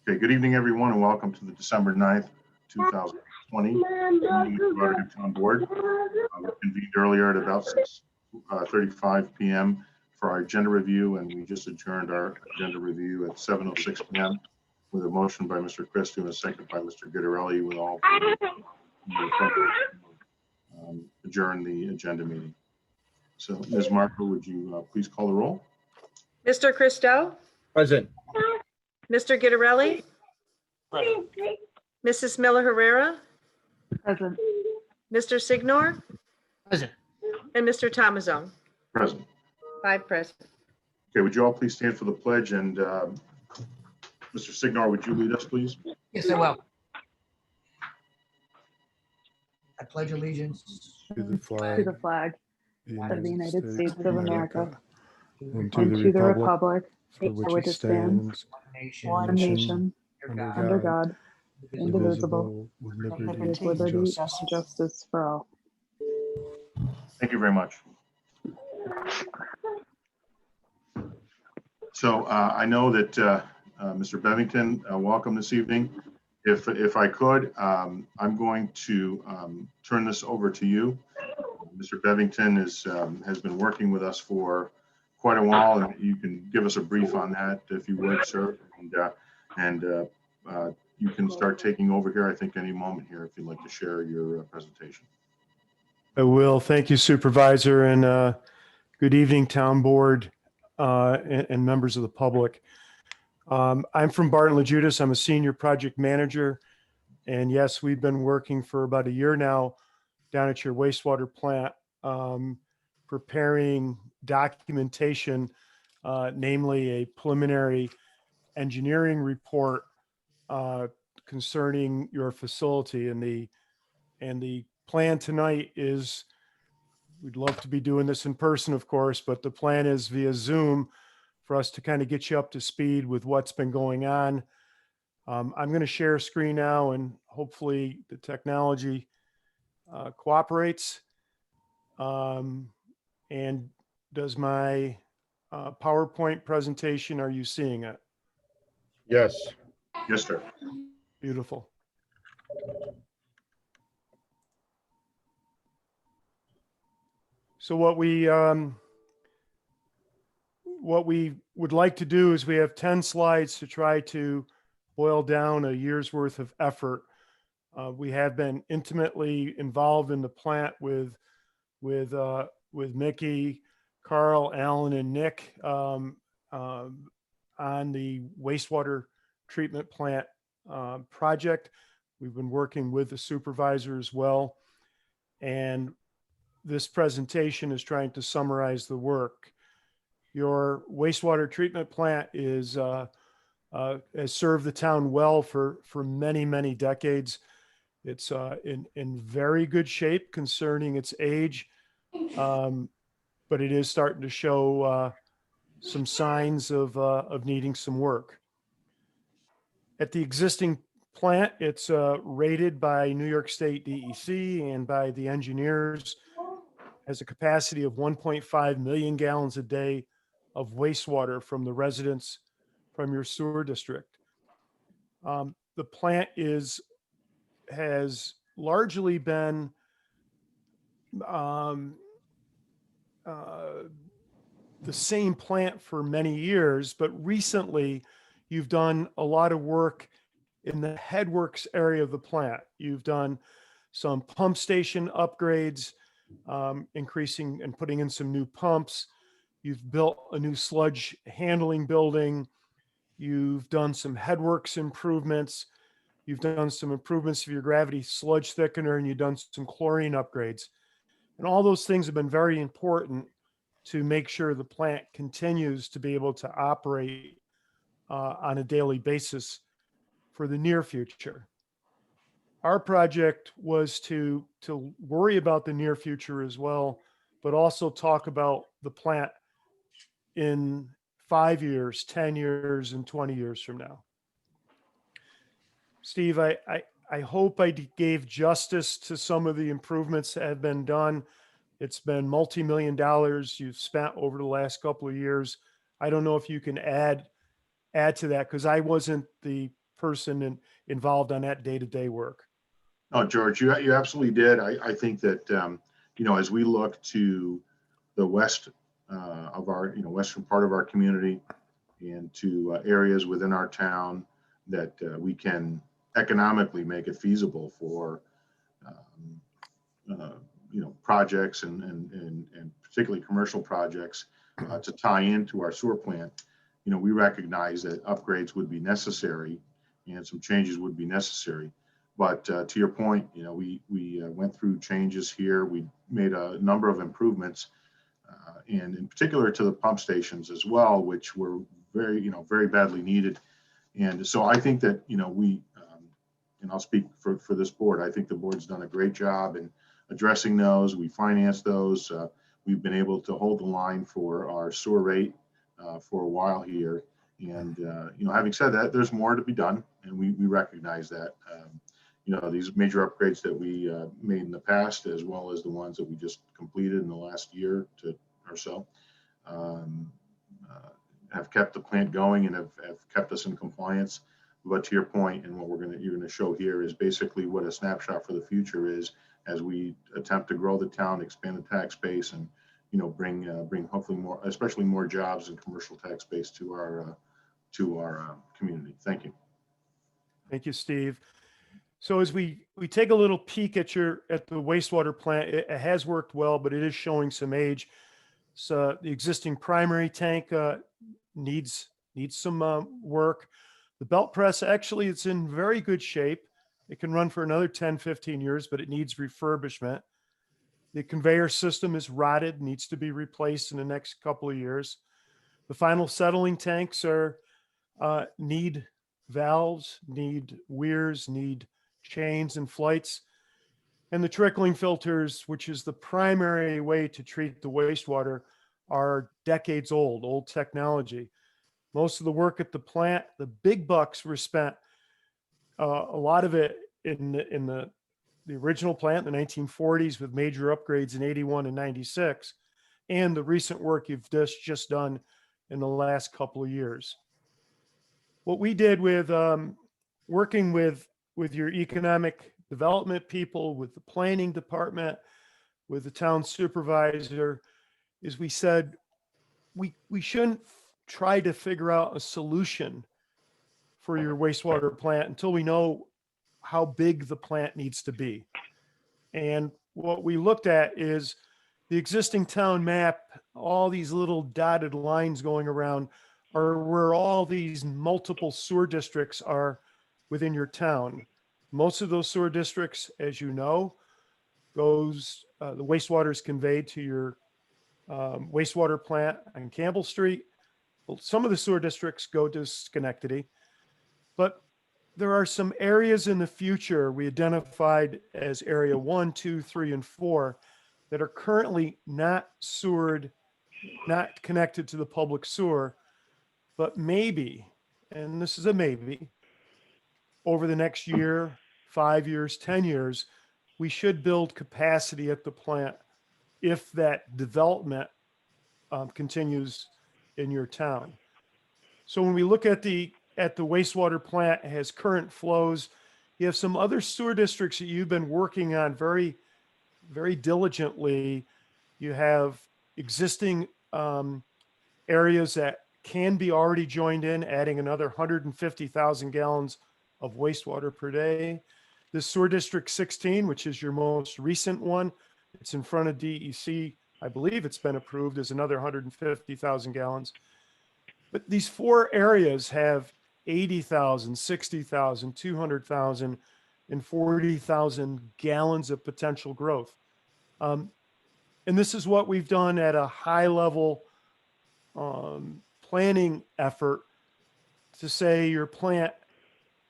Okay, good evening, everyone, and welcome to the December 9th, 2020 meeting of the Rotterdam Town Board. We convened earlier at about 6:35 p.m. for our agenda review, and we just adjourned our agenda review at 7:06 p.m. with a motion by Mr. Christie and a second by Mr. Guidarelli, with all adjourn the agenda meeting. So, Ms. Marco, would you please call the roll? Mr. Christo? Present. Mr. Guidarelli? Present. Mrs. Miller Herrera? Present. Mr. Signor? Present. And Mr. Tomazone? Present. 5 present. Okay, would you all please stand for the pledge? And Mr. Signor, would you lead us, please? Yes, I will. I pledge allegiance To the flag of the United States of America and and to the republic for which it stands, one nation, under God, indivisible, with with liberty liberty and and justice. justice for all. Thank you very much. So I know that Mr. Bevington, welcome this evening. If I could, I'm going to turn this over to you. Mr. Bevington has been working with us for quite a while, and you can give us a brief on that if you would, sir. And you can start taking over here, I think, any moment here if you'd like to share your presentation. I will. Thank you, Supervisor, and good evening, Town Board and members of the public. I'm from Barton LaJudas. I'm a senior project manager. And yes, we've been working for about a year now down at your wastewater plant, preparing documentation, namely a preliminary engineering report concerning your facility. And the plan tonight is, we'd love to be doing this in person, of course, but the plan is via Zoom for us to kind of get you up to speed with what's been going on. I'm going to share a screen now, and hopefully the technology cooperates. And does my PowerPoint presentation, are you seeing it? Yes. Yes, sir. Beautiful. So what we would like to do is we have 10 slides to try to boil down a year's worth of effort. We have been intimately involved in the plant with Mickey, Carl, Alan, and Nick on the wastewater treatment plant project. We've been working with the supervisor as well. And this presentation is trying to summarize the work. Your wastewater treatment plant has served the town well for many, many decades. It's in very good shape concerning its age, but it is starting to show some signs of needing some work. At the existing plant, it's rated by New York State DEC and by the engineers has a capacity of 1.5 million gallons a day of wastewater from the residents from your sewer district. The plant has largely been the same plant for many years, but recently you've done a lot of work in the headworks area of the plant. You've done some pump station upgrades, increasing and putting in some new pumps. You've built a new sludge handling building. You've done some headworks improvements. You've done some improvements of your gravity sludge thickener, and you've done some chlorine upgrades. And all those things have been very important to make sure the plant continues to be able to operate on a daily basis for the near future. Our project was to worry about the near future as well, but also talk about the plant in 5 years, 10 years, and 20 years from now. Steve, I hope I gave justice to some of the improvements that have been done. It's been multi-million dollars you've spent over the last couple of years. I don't know if you can add to that, because I wasn't the person involved on that day-to-day work. Oh, George, you absolutely did. I think that, as we look to the west of our, western part of our community and to areas within our town that we can economically make it feasible for, projects and particularly commercial projects to tie into our sewer plant. We recognize that upgrades would be necessary and some changes would be necessary. But to your point, we went through changes here. We made a number of improvements, and in particular to the pump stations as well, which were very badly needed. And so I think that, and I'll speak for this board, I think the board's done a great job in addressing those. We financed those. We've been able to hold the line for our sewer rate for a while here. And, having said that, there's more to be done, and we recognize that. These major upgrades that we made in the past, as well as the ones that we just completed in the last year or so, have kept the plant going and have kept us in compliance. But to your point, and what you're going to show here is basically what a snapshot for the future is as we attempt to grow the town, expand the tax base, and bring hopefully more, especially more jobs and commercial tax base to our community. Thank you. Thank you, Steve. So as we take a little peek at the wastewater plant, it has worked well, but it is showing some age. So the existing primary tank needs some work. The belt press, actually, it's in very good shape. It can run for another 10, 15 years, but it needs refurbishment. The conveyor system is rotted, needs to be replaced in the next couple of years. The final settling tanks need valves, need weirs, need chains and flights. And the trickling filters, which is the primary way to treat the wastewater, are decades old technology. Most of the work at the plant, the big bucks were spent, a lot of it in the original plant in the 1940s with major upgrades in 81 and 96, and the recent work you've just done in the last couple of years. What we did with working with your economic development people, with the planning department, with the town supervisor, is we said we shouldn't try to figure out a solution for your wastewater plant until we know how big the plant needs to be. And what we looked at is the existing town map, all these little dotted lines going around are where all these multiple sewer districts are within your town. Most of those sewer districts, as you know, the wastewater is conveyed to your wastewater plant on Campbell Street. Well, some of the sewer districts go to Schenectady, but there are some areas in the future we identified as area 1, 2, 3, and 4 that are currently not sewered, not connected to the public sewer, but maybe, and this is a maybe, over the next year, 5 years, 10 years, we should build capacity at the plant if that development continues in your town. So when we look at the wastewater plant, it has current flows. You have some other sewer districts that you've been working on very, very diligently. You have existing areas that can be already joined in, adding another 150,000 gallons of wastewater per day. This sewer district 16, which is your most recent one, it's in front of DEC. I believe it's been approved as another 150,000 gallons. But these 4 areas have 80,000, 60,000, 200,000, and 40,000 gallons of potential growth. And this is what we've done at a high level planning effort to say your plant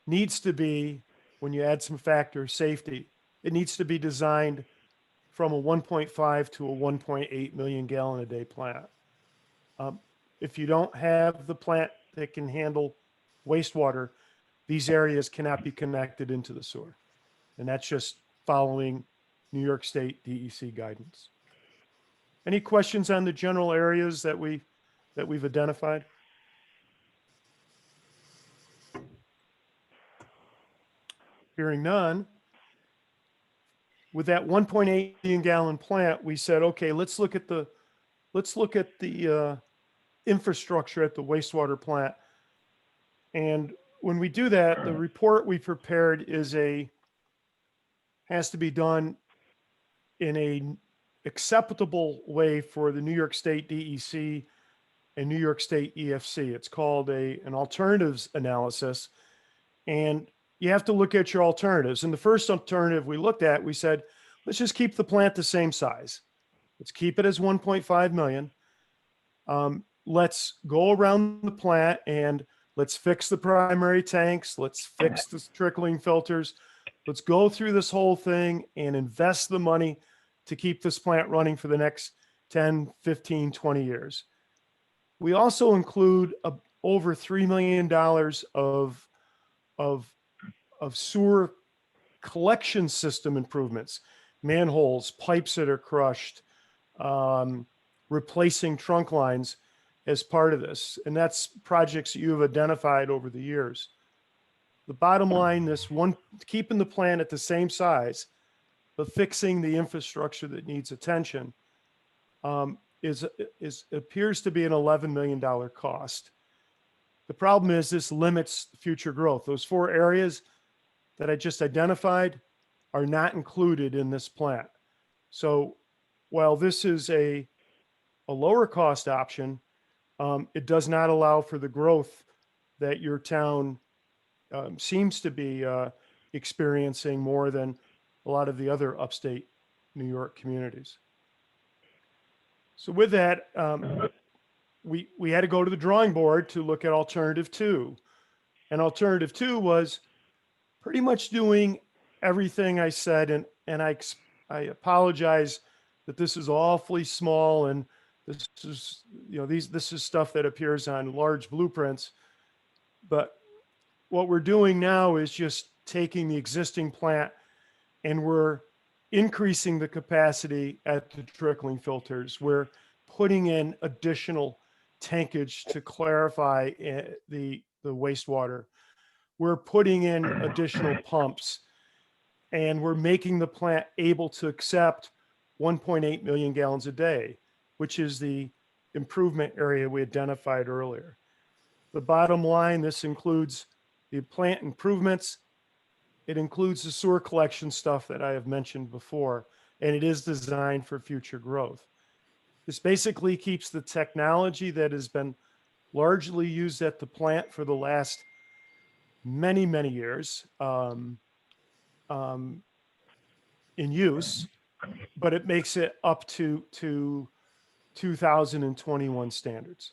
needs to be, when you add some factors, safety, it needs to be designed from a 1.5 to a 1.8 million gallon a day plant. If you don't have the plant that can handle wastewater, these areas cannot be connected into the sewer. And that's just following New York State DEC guidance. Any questions on the general areas that we've identified? Hearing none. With that 1.8 million gallon plant, we said, okay, let's look at the infrastructure at the wastewater plant. And when we do that, the report we prepared has to be done in a acceptable way for the New York State DEC and New York State EFC. It's called an alternatives analysis. And you have to look at your alternatives. And the first alternative we looked at, we said, let's just keep the plant the same size. Let's keep it as 1.5 million. Let's go around the plant and let's fix the primary tanks. Let's fix the trickling filters. Let's go through this whole thing and invest the money to keep this plant running for the next 10, 15, 20 years. We also include over $3 million of sewer collection system improvements, manholes, pipes that are crushed, replacing trunk lines as part of this. And that's projects you've identified over the years. The bottom line, keeping the plant at the same size, but fixing the infrastructure that needs attention, appears to be an $11 million cost. The problem is this limits future growth. Those 4 areas that I just identified are not included in this plant. So while this is a lower cost option, it does not allow for the growth that your town seems to be experiencing more than a lot of the other upstate New York communities. So with that, we had to go to the drawing board to look at alternative 2. And alternative 2 was pretty much doing everything I said. And I apologize that this is awfully small, and this is, this is stuff that appears on large blueprints. But what we're doing now is just taking the existing plant and we're increasing the capacity at the trickling filters. We're putting in additional tankage to clarify the wastewater. We're putting in additional pumps, and we're making the plant able to accept 1.8 million gallons a day, which is the improvement area we identified earlier. The bottom line, this includes the plant improvements. It includes the sewer collection stuff that I have mentioned before, and it is designed for future growth. This basically keeps the technology that has been largely used at the plant for the last many, many years in use, but it makes it up to 2021 standards.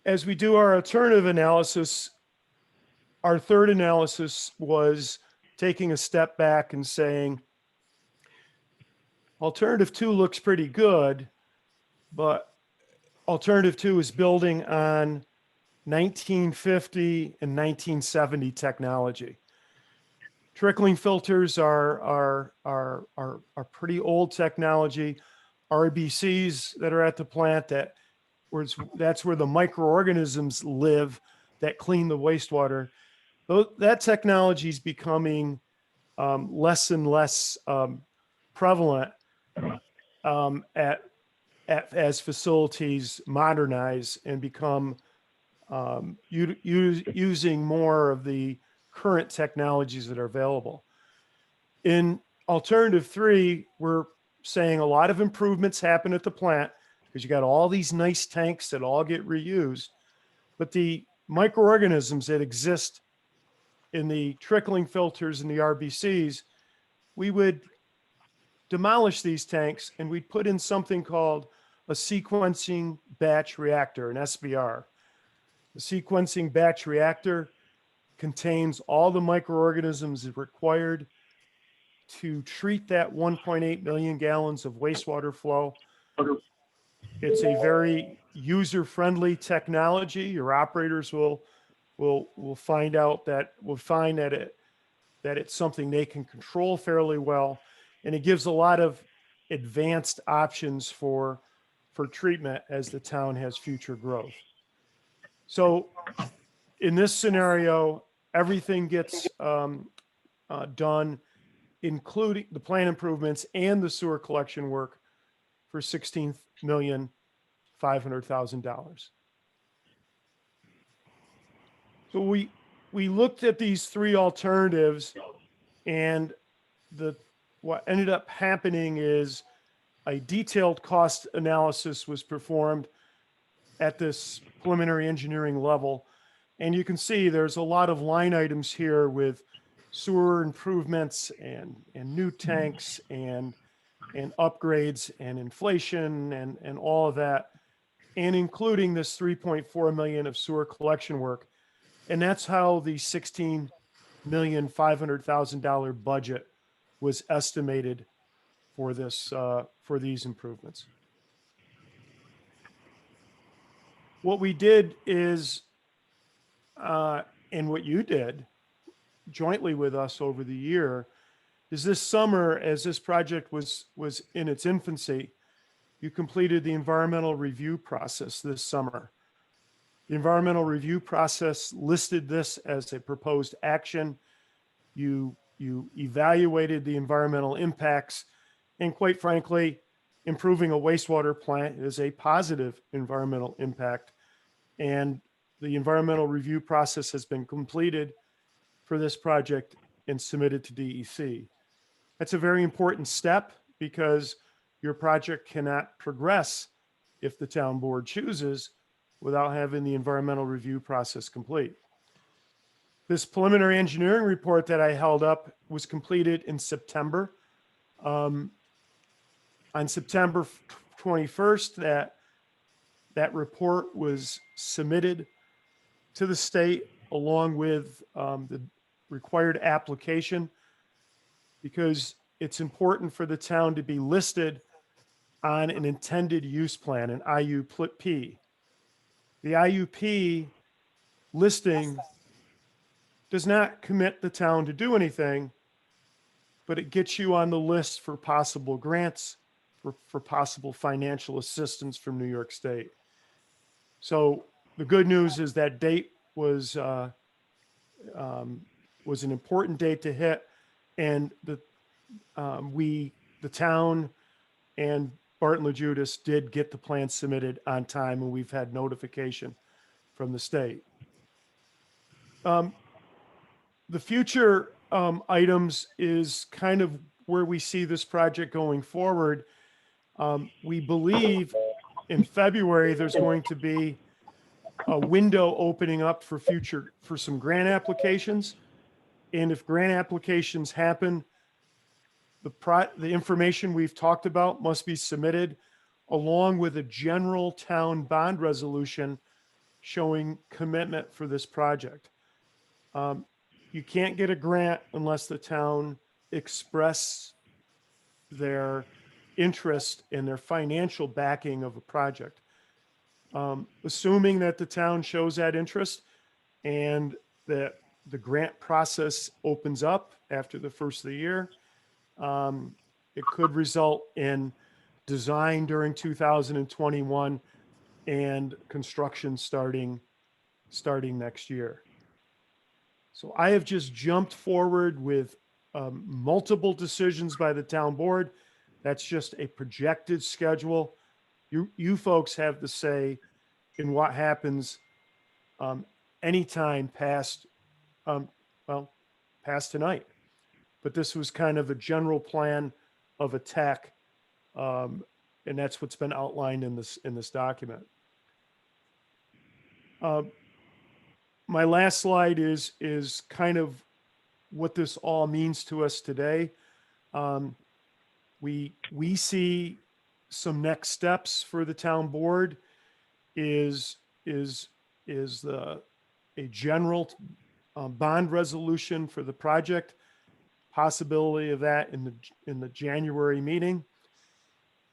As we do our alternative analysis, our third analysis was taking a step back and saying, alternative 2 looks pretty good, but alternative 2 is building on 1950 and 1970 technology. Trickling filters are pretty old technology. RBCs that are at the plant, that's where the microorganisms live that clean the wastewater. That technology is becoming less and less prevalent as facilities modernize and become using more of the current technologies that are available. In alternative 3, we're saying a lot of improvements happen at the plant because you got all these nice tanks that all get reused, but the microorganisms that exist in the trickling filters and the RBCs, we would demolish these tanks and we'd put in something called a sequencing batch reactor, an SBR. The sequencing batch reactor contains all the microorganisms required to treat that 1.8 million gallons of wastewater flow. It's a very user-friendly technology. Your operators will find that it's something they can control fairly well, and it gives a lot of advanced options for treatment as the town has future growth. So in this scenario, everything gets done, including the plant improvements and the sewer collection work for $16,500,000. So we looked at these three alternatives, and what ended up happening is a detailed cost analysis was performed at this preliminary engineering level. And you can see there's a lot of line items here with sewer improvements and new tanks and upgrades and inflation and all of that, and including this 3.4 million of sewer collection work. And that's how the $16,500,000 budget was estimated for these improvements. What we did is, and what you did jointly with us over the year, is this summer, as this project was in its infancy, you completed the environmental review process this summer. The environmental review process listed this as a proposed action. You evaluated the environmental impacts, and quite frankly, improving a wastewater plant is a positive environmental impact. And the environmental review process has been completed for this project and submitted to DEC. That's a very important step because your project cannot progress if the town board chooses without having the environmental review process complete. This preliminary engineering report that I held up was completed in September. On September 21st, that report was submitted to the state along with the required application, because it's important for the town to be listed on an intended use plan, an IUP. The IUP listing does not commit the town to do anything, but it gets you on the list for possible grants, for possible financial assistance from New York State. So the good news is that date was an important date to hit, and the town and Barton LaJudas did get the plan submitted on time, and we've had notification from the state. The future items is kind of where we see this project going forward. We believe in February there's going to be a window opening up for some grant applications. And if grant applications happen, the information we've talked about must be submitted along with a general town bond resolution showing commitment for this project. You can't get a grant unless the town express their interest in their financial backing of a project. Assuming that the town shows that interest and that the grant process opens up after the first of the year, it could result in design during 2021 and construction starting next year. So I have just jumped forward with multiple decisions by the town board. That's just a projected schedule. You folks have the say in what happens anytime past tonight. But this was kind of a general plan of attack, and that's what's been outlined in this document. My last slide is kind of what this all means to us today. We see some next steps for the town board is a general bond resolution for the project, possibility of that in the January meeting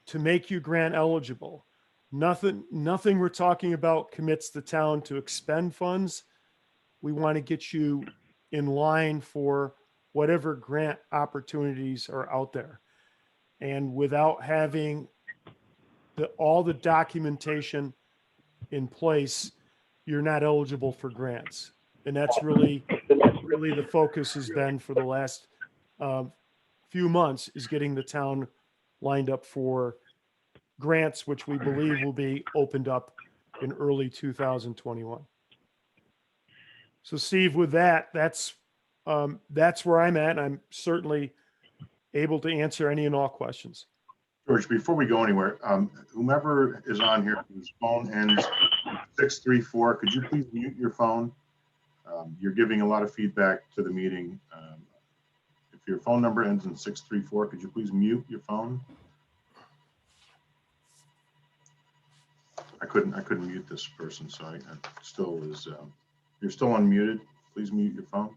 to make you grant eligible. Nothing we're talking about commits the town to expend funds. We want to get you in line for whatever grant opportunities are out there. And without having all the documentation in place, you're not eligible for grants. And that's really the focus has been for the last few months, is getting the town lined up for grants, which we believe will be opened up in early 2021. So Steve, with that, that's where I'm at. And I'm certainly able to answer any and all questions. George, before we go anywhere, whomever is on here whose phone ends 634, could you please mute your phone? You're giving a lot of feedback to the meeting. If your phone number ends in 634, could you please mute your phone? I couldn't mute this person, so I still is. You're still unmuted. Please mute your phone.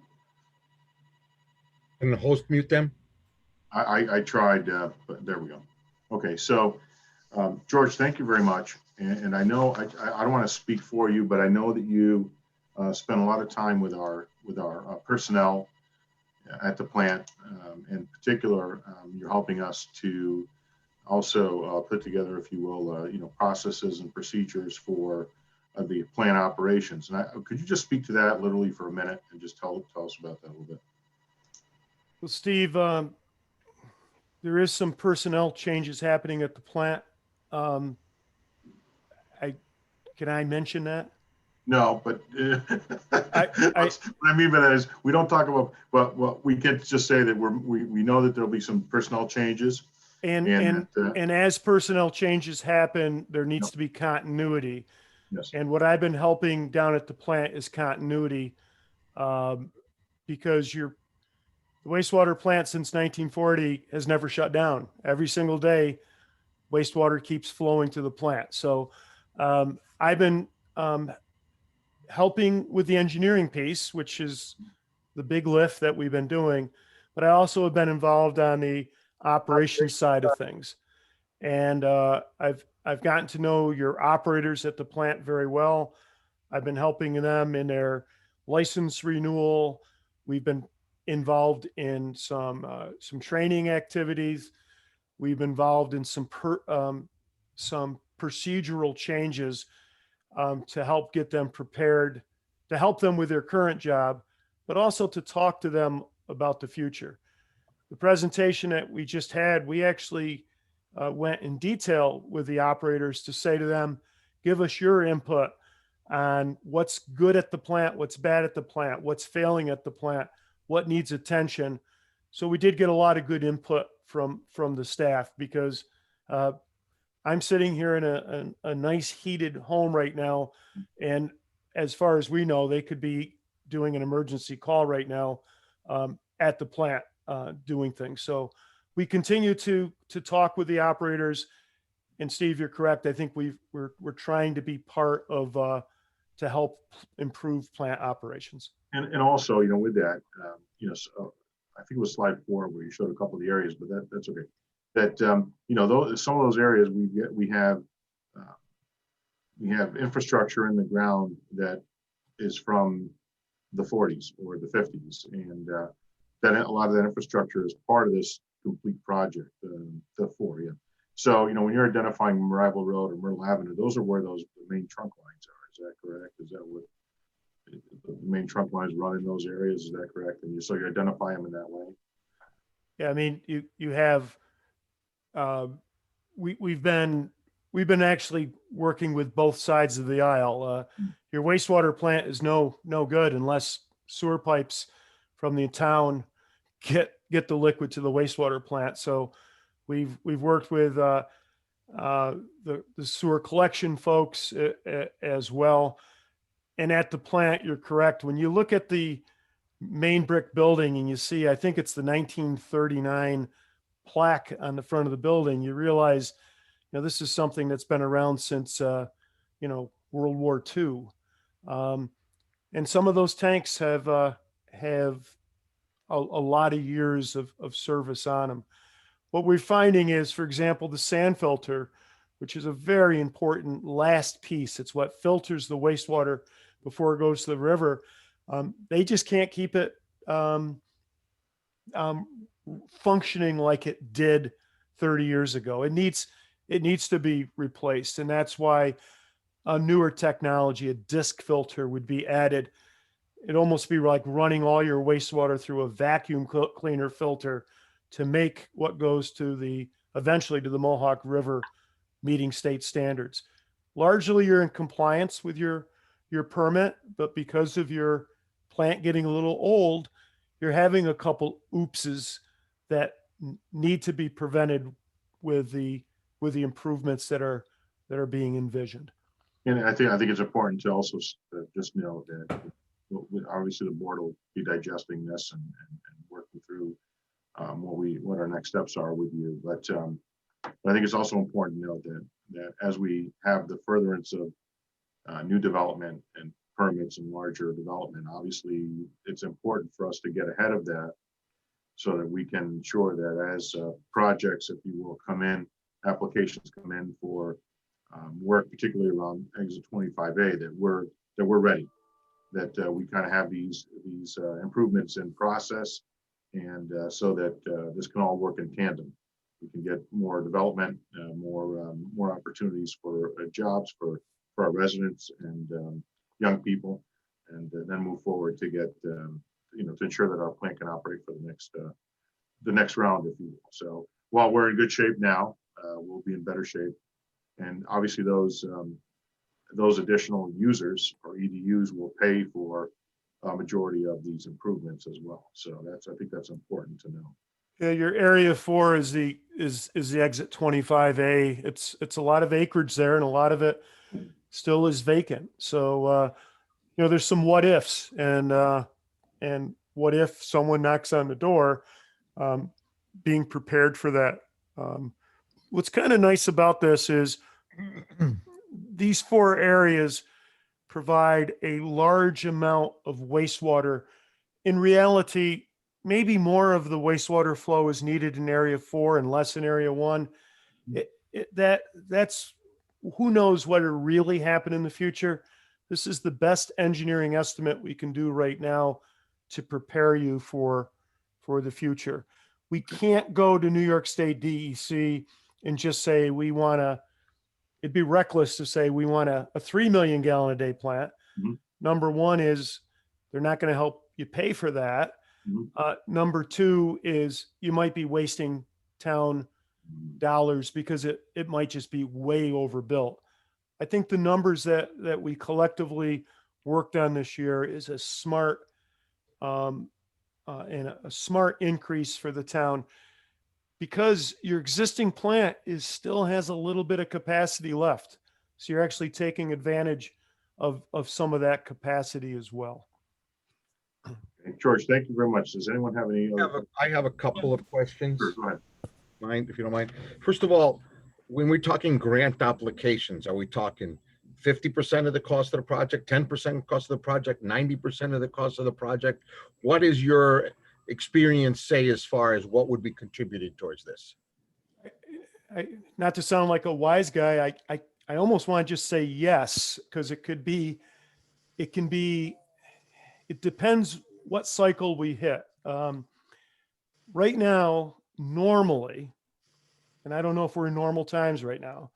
Can the host mute them? I tried, but there we go. Okay, so George, thank you very much. And I know I don't want to speak for you, but I know that you spend a lot of time with our personnel at the plant. In particular, you're helping us to also put together, if you will, processes and procedures for the plant operations. And could you just speak to that literally for a minute and just tell us about that a little bit? Well, Steve, there is some personnel changes happening at the plant. Can I mention that? No, but I what I mean by that is we don't talk about, but what we can just say that we know that there'll be some personnel changes. And as personnel changes happen, there needs to be continuity. Yes. And what I've been helping down at the plant is continuity, because the wastewater plant since 1940 has never shut down. Every single day, wastewater keeps flowing to the plant. So I've been helping with the engineering piece, which is the big lift that we've been doing, but I also have been involved on the operations side of things. And I've gotten to know your operators at the plant very well. I've been helping them in their license renewal. We've been involved in some training activities. We've been involved in some procedural changes to help get them prepared, to help them with their current job, but also to talk to them about the future. The presentation that we just had, we actually went in detail with the operators to say to them, give us your input on what's good at the plant, what's bad at the plant, what's failing at the plant, what needs attention. So we did get a lot of good input from the staff, because I'm sitting here in a nice heated home right now. And as far as we know, they could be doing an emergency call right now at the plant doing things. So we continue to talk with the operators. And Steve, you're correct. I think we're trying to be part of to help improve plant operations. And also, with that, so I think it was slide 4 where you showed a couple of the areas, but that's okay. That some of those areas we have infrastructure in the ground that is from the 40s or the 50s, and that a lot of that infrastructure is part of this complete project, the 4. Yeah. So when you're identifying Rival Road or Myrtle Avenue, those are where the main trunk lines are. Is that correct? Is that what the main trunk lines run in those areas? Is that correct? And so you identify them in that way. Yeah, I mean, you have we've been actually working with both sides of the aisle. Your wastewater plant is no good unless sewer pipes from the town get the liquid to the wastewater plant. So we've worked with the sewer collection folks as well. And at the plant, you're correct. When you look at the main brick building and you see, I think it's the 1939 plaque on the front of the building, you realize, this is something that's been around since, World War II. And some of those tanks have a lot of years of service on them. What we're finding is, for example, the sand filter, which is a very important last piece. It's what filters the wastewater before it goes to the river. They just can't keep it functioning like it did 30 years ago. It needs to be replaced. And that's why a newer technology, a disc filter, would be added. it'd almost be like running all your wastewater through a vacuum cleaner filter to make what goes to eventually to the Mohawk River, meeting state standards. Largely, you're in compliance with your permit, but because of your plant getting a little old, you're having a couple oopses that need to be prevented with the improvements that are being envisioned. And I think it's important to also just know that obviously the board will be digesting this and working through what our next steps are with you. But I think it's also important to note that as we have the furtherance of new development and permits and larger development, obviously it's important for us to get ahead of that so that we can ensure that as projects, if you will, come in, applications come in for work, particularly around exit 25A, that we're ready, that we kind of have these improvements in process, and so that this can all work in tandem. We can get more development, more opportunities for jobs for our residents and young people, and then move forward to get to ensure that our plant can operate for the next round, if you will. So while we're in good shape now, we'll be in better shape. And obviously those additional users or EDUs will pay for a majority of these improvements as well. So I think that's important to know. Yeah, your area 4 is the exit 25A. It's a lot of acreage there, and a lot of it still is vacant. So there's some what ifs, and what if someone knocks on the door, being prepared for that. What's kind of nice about this is these 4 areas provide a large amount of wastewater. In reality, maybe more of the wastewater flow is needed in area 4 and less in area 1. That's who knows what will really happen in the future. This is the best engineering estimate we can do right now to prepare you for the future. We can't go to New York State DEC and just say it'd be reckless to say we want a 3 million gallon a day plant. Mhm. Number one is they're not going to help you pay for that. Mhm. Number 2 is you might be wasting town dollars because it might just be way overbuilt. I think the numbers that we collectively worked on this year is a smart and a smart increase for the town, because your existing plant still has a little bit of capacity left. So you're actually taking advantage of some of that capacity as well. Okay, George, thank you very much. Does anyone have any other? I have a couple of questions, Sure, go ahead. mind, if you don't mind. First of all, when we're talking grant applications, are we talking 50% of the cost of the project, 10% of the cost of the project, 90% of the cost of the project? What does your experience say as far as what would be contributed towards this? Not to sound like a wise guy, I almost want to just say yes, because it depends what cycle we hit. Right now, normally, and I don't know if we're in normal times right now,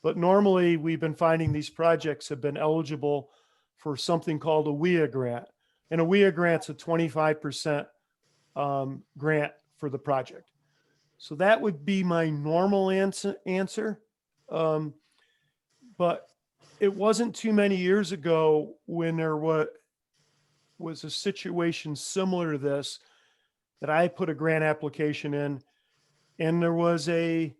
but normally we've been finding these projects have been eligible for something called a WIA grant. And a WIA grant's a 25% grant for the project. So that would be my normal answer. But it wasn't too many years ago when there was a situation similar to this that I put a grant application in, and there was a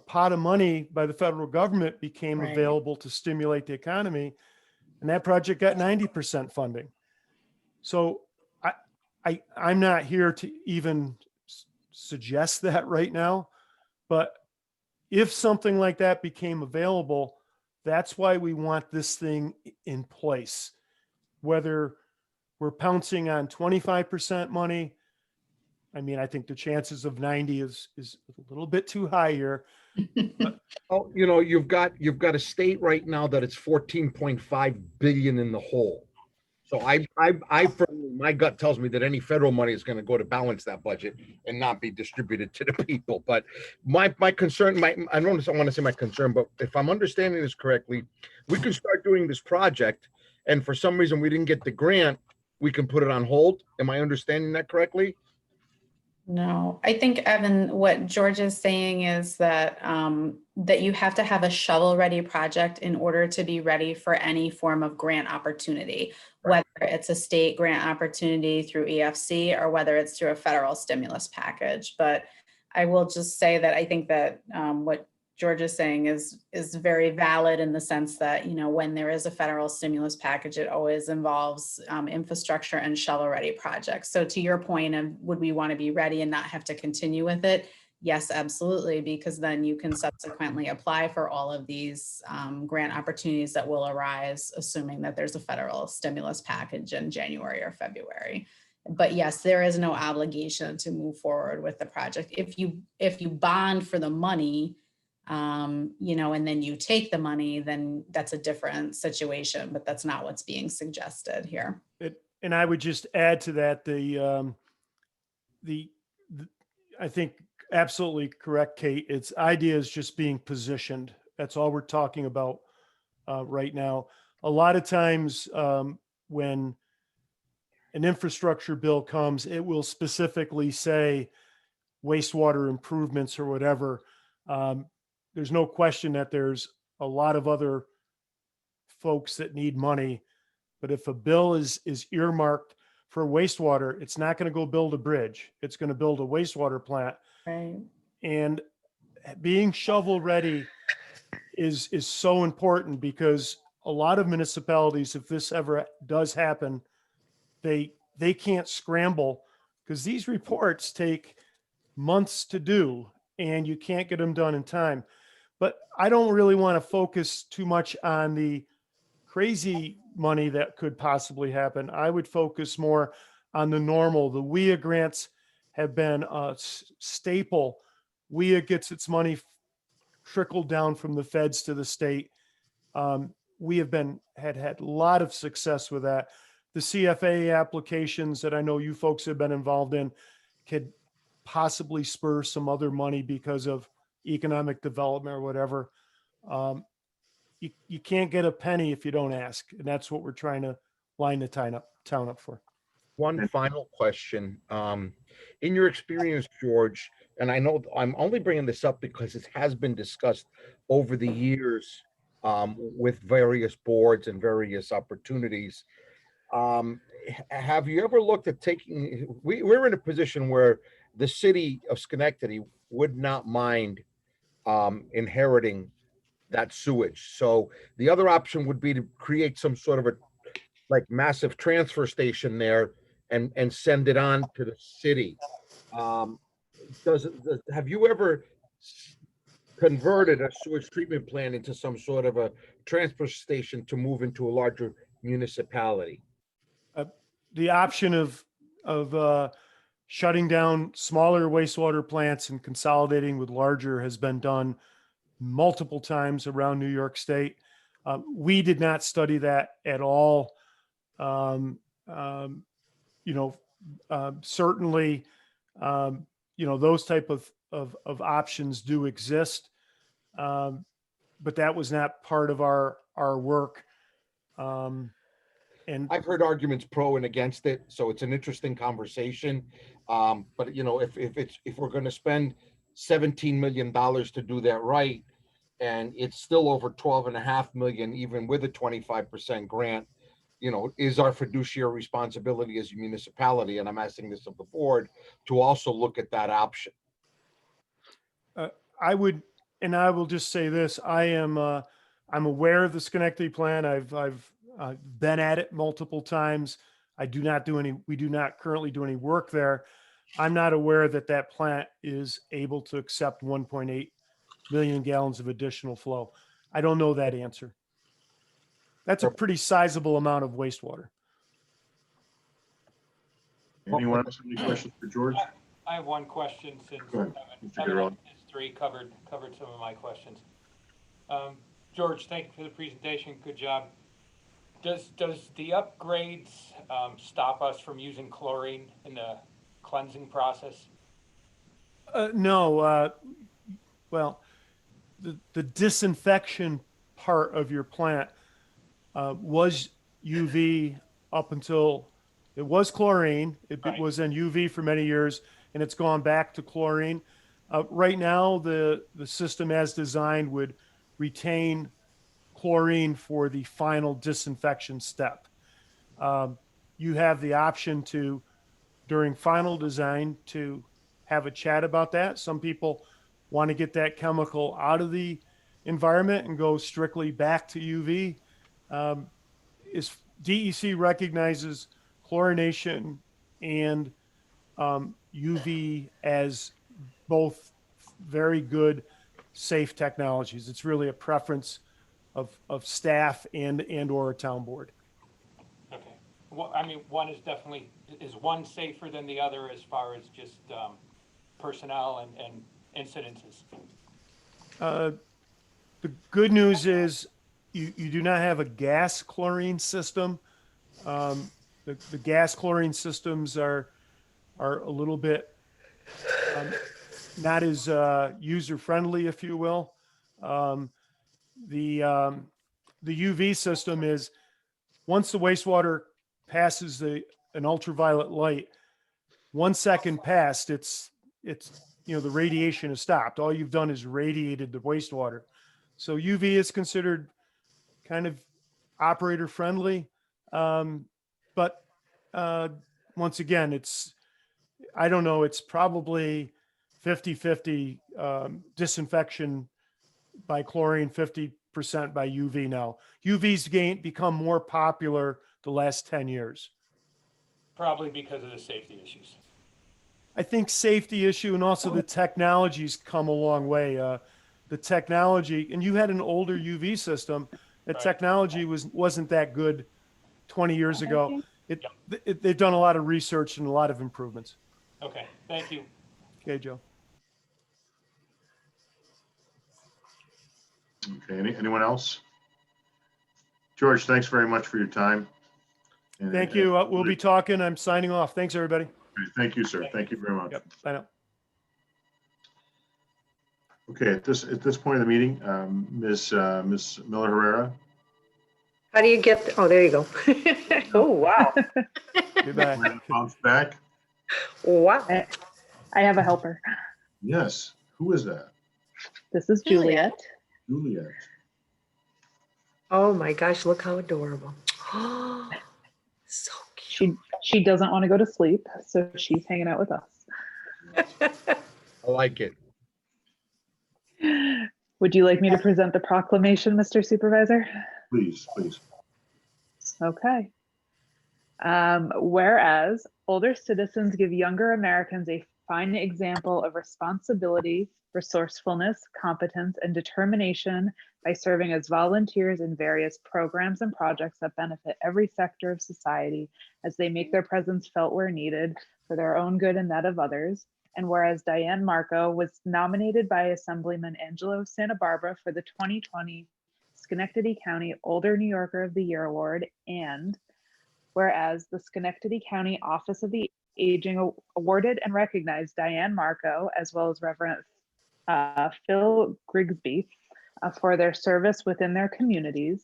pot of money by the federal government became Right. available to stimulate the economy, and that project got 90% funding. So I'm not here to even suggest that right now, but if something like that became available, that's why we want this thing in place. Whether we're pouncing on 25% money, I mean, I think the chances of 90 is a little bit too high here. Oh, you've got a state right now that it's 14.5 billion in the hole. So my gut tells me that any federal money is going to go to balance that budget and not be distributed to the people. But my concern, I don't want to say my concern, but if I'm understanding this correctly, we can start doing this project, and for some reason we didn't get the grant, we can put it on hold. Am I understanding that correctly? No, I think, Evan, what George is saying is that that you have to have a shovel-ready project in order to be ready for any form of grant opportunity, whether it's a state grant opportunity through EFC or whether it's through a federal stimulus package. But I will just say that I think that what George is saying is very valid in the sense that, you know, when there is a federal stimulus package, it always involves infrastructure and shovel-ready projects. So to your point of would we want to be ready and not have to continue with it? Yes, absolutely, because then you can subsequently apply for all of these grant opportunities that will arise, assuming that there's a federal stimulus package in January or February. But yes, there is no obligation to move forward with the project. If you bond for the money, you know, and then you take the money, then that's a different situation, but that's not what's being suggested here. And I would just add to that, I think absolutely correct, Kate. Its idea is just being positioned. That's all we're talking about right now. A lot of times when an infrastructure bill comes, it will specifically say wastewater improvements or whatever. There's no question that there's a lot of other folks that need money, but if a bill is earmarked for wastewater, it's not going to go build a bridge. It's going to build a wastewater plant. Right. And being shovel ready is so important because a lot of municipalities, if this ever does happen, they can't scramble because these reports take months to do and you can't get them done in time. But I don't really want to focus too much on the crazy money that could possibly happen. I would focus more on the normal. The WIA grants have been a staple. WIA gets its money trickled down from the feds to the state. We have had a lot of success with that. The CFA applications that I know you folks have been involved in could possibly spur some other money because of economic development or whatever. You can't get a penny if you don't ask. And that's what we're trying to line the town up for. One final question. In your experience, George, and I know I'm only bringing this up because it has been discussed over the years with various boards and various opportunities. Have you ever looked at we're in a position where the city of Schenectady would not mind inheriting that sewage. So the other option would be to create some sort of a massive transfer station there and send it on to the city. Have you ever converted a sewage treatment plant into some sort of a transfer station to move into a larger municipality? The option of shutting down smaller wastewater plants and consolidating with larger has been done multiple times around New York State. We did not study that at all. Certainly, those type of options do exist, but that was not part of our work. And I've heard arguments pro and against it, so it's an interesting conversation. But if we're going to spend $17 million to do that right, and it's still over 12.5 million, even with a 25% grant, is our fiduciary responsibility as a municipality, and I'm asking this of the board, to also look at that option. I will just say this: I'm aware of the Schenectady plan. I've been at it multiple times. We do not currently do any work there. I'm not aware that plant is able to accept 1.8 million gallons of additional flow. I don't know that answer. That's a pretty sizable amount of wastewater. Anyone else have any questions for George? I have one question since Go ahead, Mr. Evan Guerrero. and his three covered some of my questions. George, thank you for the presentation. Good job. Does the upgrades stop us from using chlorine in the cleansing process? No, well, the disinfection part of your plant was UV up until it was chlorine. It Right. was in UV for many years, and it's gone back to chlorine. Right now, the system as designed would retain chlorine for the final disinfection step. You have the option to, during final design, to have a chat about that. Some people want to get that chemical out of the environment and go strictly back to UV. Is DEC recognizes chlorination and UV as both very good, safe technologies. It's really a preference of staff and or a town board. Okay. Well, I mean, one is definitely, is one safer than the other as far as just personnel and incidences? The good news is you do not have a gas chlorine system. The gas chlorine systems are a little bit not as user friendly, if you will. The UV system is, once the wastewater passes an ultraviolet light, 1 second past, it's the radiation is stopped. All you've done is radiated the wastewater. So UV is considered kind of operator friendly. But once again, I don't know, it's probably 50-50 disinfection by chlorine, 50% by UV now. UV's become more popular the last 10 years. Probably because of the safety issues. I think safety issue, and also the technology's come a long way. The technology, and you had an older UV system. The Right. technology wasn't that good 20 years ago. They've done a lot of research and a lot of improvements. Okay, thank you. Okay, Joe. Okay, anyone else? George, thanks very much for your time. And- Thank you. We'll be talking. I'm signing off. Thanks, everybody. Thank you, sir. Thank you very much. Yep. Bye now. Okay, at this point of the meeting, Ms. Miller Herrera. How do you get, oh, there you go. Oh, wow. Goodbye. Bounce back. Wow. I have a helper. Yes. Who is that? This is Juliet. Juliet. Juliet. Oh my gosh, look how adorable. So She doesn't want to go to sleep, so she's hanging out with us. I like it. Would you like me to present the proclamation, Mr. Supervisor? Please. Okay. Whereas older citizens give younger Americans a fine example of responsibility, resourcefulness, competence, and determination by serving as volunteers in various programs and projects that benefit every sector of society as they make their presence felt where needed for their own good and that of others. And whereas Diane Marco was nominated by Assemblyman Angelo Santa Barbara for the 2020 Schenectady County Older New Yorker of the Year Award, and whereas the Schenectady County Office of the Aging awarded and recognized Diane Marco, as well as Reverend Phil Grigsby, for their service within their communities.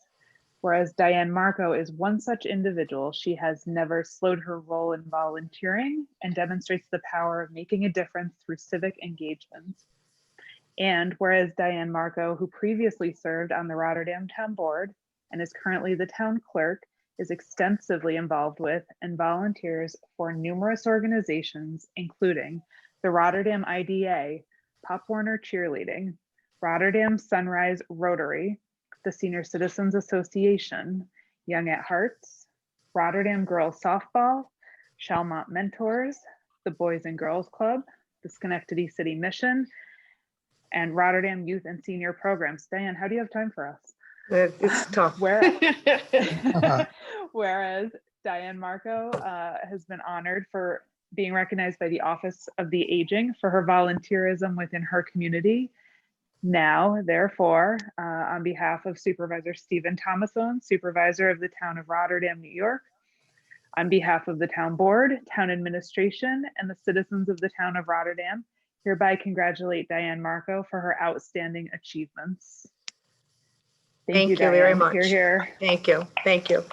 Whereas Diane Marco is one such individual, she has never slowed her role in volunteering and demonstrates the power of making a difference through civic engagement. And whereas Diane Marco, who previously served on the Rotterdam Town Board and is currently the town clerk, is extensively involved with and volunteers for numerous organizations, including the Rotterdam IDA, Pop Warner Cheerleading, Rotterdam Sunrise Rotary, the Senior Citizens Association, Young at Hearts, Rotterdam Girls Softball, Shalmont Mentors, the Boys and Girls Club, the Schenectady City Mission, and Rotterdam Youth and Senior Programs. Diane, how do you have time for us? it's tough. Whereas Diane Marco has been honored for being recognized by the Office of the Aging for her volunteerism within her community. Now, therefore, on behalf of Supervisor Stephen Thomason, Supervisor of the Town of Rotterdam, New York, on behalf of the Town Board, Town Administration, and the citizens of the Town of Rotterdam, hereby congratulate Diane Marco for her outstanding achievements. Thank you very Diane. much. Hear, hear. Thank you. Thank you.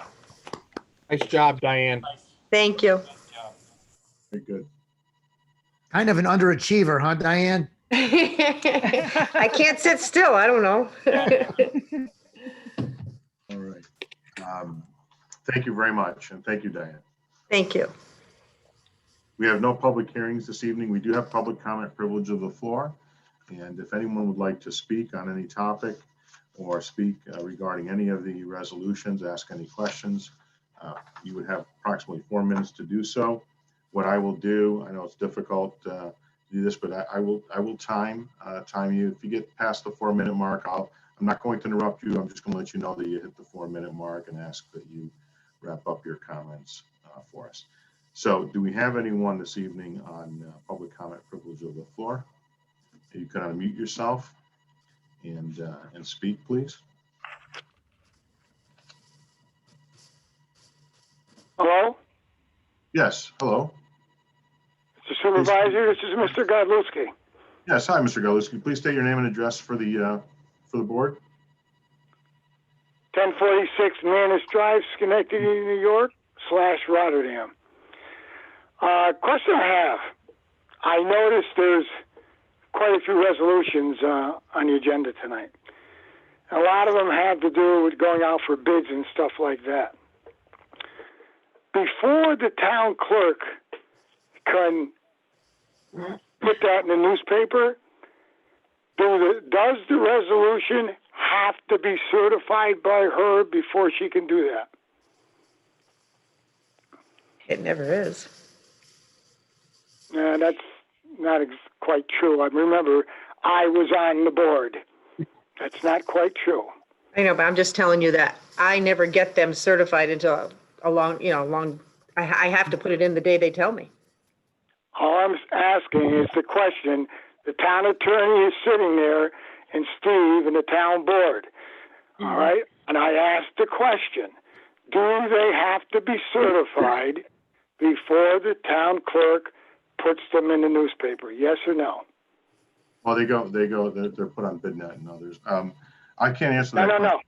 Nice job, Diane. Nice, Thank you. nice job. Very good. Kind of an underachiever, huh, Diane? I can't sit still. I don't know. All right. Thank you very much, and thank you, Diane. Thank you. We have no public hearings this evening. We do have public comment privilege of the floor. And if anyone would like to speak on any topic or speak regarding any of the resolutions, ask any questions, you would have approximately 4 minutes to do so. What I will do, I know it's difficult to do this, but I will time you. If you get past the 4-minute mark, I'm not going to interrupt you. I'm just going to let you know that you hit the 4-minute mark and ask that you wrap up your comments for us. So do we have anyone this evening on public comment privilege of the floor? You can unmute yourself and speak, please. Hello, Yes, hello. Mr. Supervisor, this is Mr. Godlewski. Yes, hi, Mr. Galuski. Please state your name and address for the board. 1046 Manus Drive, Schenectady, New York /Rotterdam. Question I have. I noticed there's quite a few resolutions on the agenda tonight. A lot of them have to do with going out for bids and stuff like that. Before the town clerk can put that in the newspaper, does the resolution have to be certified by her before she can do that? It never is. That's not quite true. I remember I was on the board. That's not quite true. I know, but I'm just telling you that I never get them certified until I have to put it in the day they tell me. All I'm asking is the question. The town attorney is sitting there, and Steve and the town board. All right? And I asked the question, do they have to be certified before the town clerk puts them in the newspaper? Yes or no? Well, they're put on BidNet and others. I can't answer that. No.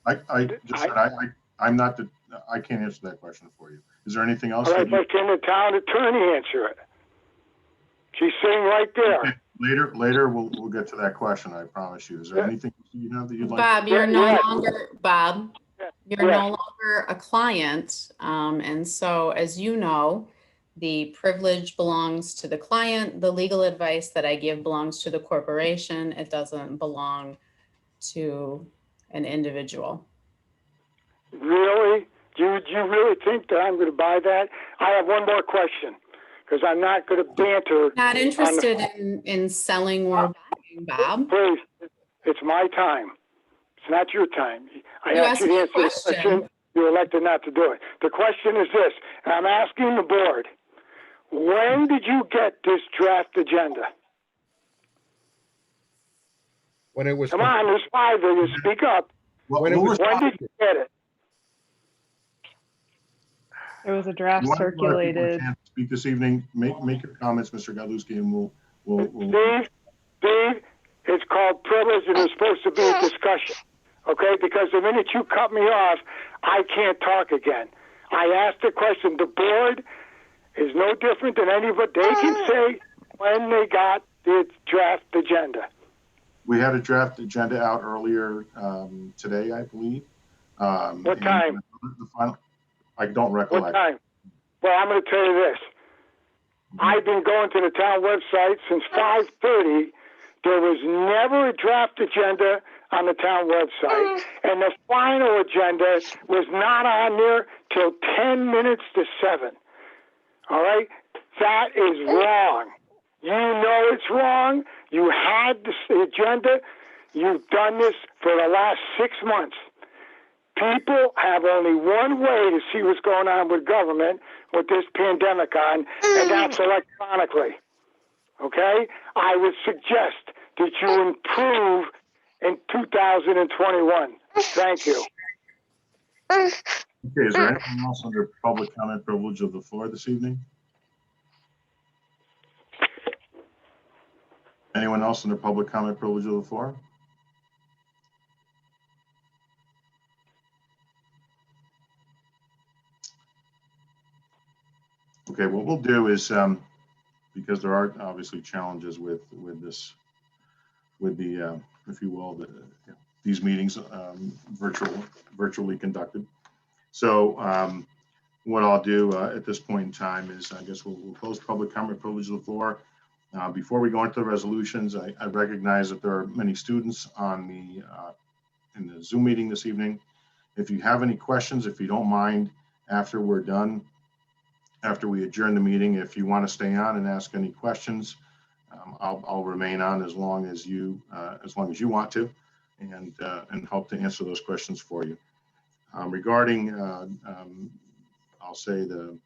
I just said I can't answer that question for you. Is there anything else? All right, but can the town attorney answer it? She's sitting right there. Okay, later we'll get to that question. I promise you. Is there anything you have that you'd like? Bob, you're no Yeah. longer, Bob, you're Yeah. no longer a client. And so, as you know, the privilege belongs to the client. The legal advice that I give belongs to the corporation. It doesn't belong to an individual. Really? Do you really think that I'm going to buy that? I have one more question, because I'm not going to banter. Not interested in selling or buying, Bob. Please, it's my time. It's not your time. I You asked you asked to me a answer the question. question. You elected not to do it. The question is this, and I'm asking the board, when did you get this draft agenda? When it was. Come on, there's 5 of you. Speak up. When it was. When did you get it? There was a draft You want to give people a circulated. chance to speak this evening? Make your comments, Mr. Galuski, and we'll Steve, it's called privilege, and it's supposed to be a discussion, okay? Because the minute you cut me off, I can't talk again. I asked the question. The board is no different than anybody. They can say when they got the draft agenda. We had a draft agenda out earlier today, I believe. What time? The final, I don't recollect. What time? Well, I'm going to tell you this. I've been going to the town website since 5:30. There was never a draft agenda on the town website, and the final agenda was not on there till 10 minutes to 7. All right? That is wrong. You know it's wrong. You had the agenda. You've done this for the last 6 months. People have only one way to see what's going on with government with this pandemic on, and that's electronically. Okay? I would suggest did you improve in 2021? Thank you. Okay, is there anyone else under public comment privilege of the floor this evening? Anyone else under public comment privilege of the floor? Okay, what we'll do is, because there are obviously challenges with this, with the, if you will, these meetings virtually conducted. So what I'll do at this point in time is, I guess we'll close public comment privilege of the floor. Before we go into the resolutions, I recognize that there are many students on the in the Zoom meeting this evening. If you have any questions, if you don't mind, after we're done, after we adjourn the meeting, if you want to stay on and ask any questions, I'll remain on as long as you want to, and help to answer those questions for you. Regarding, I'll say the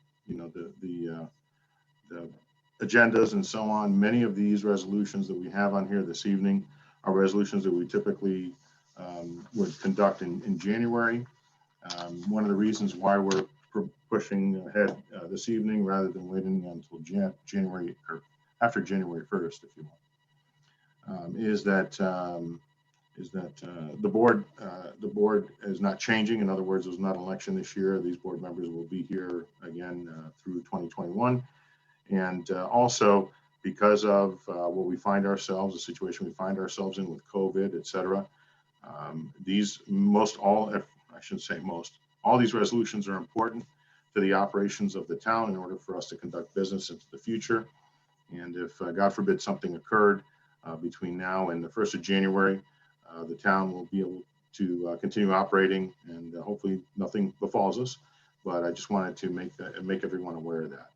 agendas and so on, many of these resolutions that we have on here this evening are resolutions that we typically would conduct in January. One of the reasons why we're pushing ahead this evening rather than waiting until January or after January 1st, if you want, is that the board is not changing. In other words, there's not an election this year. These board members will be here again through 2021. And also because of what we find ourselves, the situation we find ourselves in with COVID, et cetera, all these resolutions are important to the operations of the town in order for us to conduct business into the future. And if God forbid something occurred between now and the 1st of January, the town will be able to continue operating, and hopefully nothing befalls us. But I just wanted to make everyone aware of that.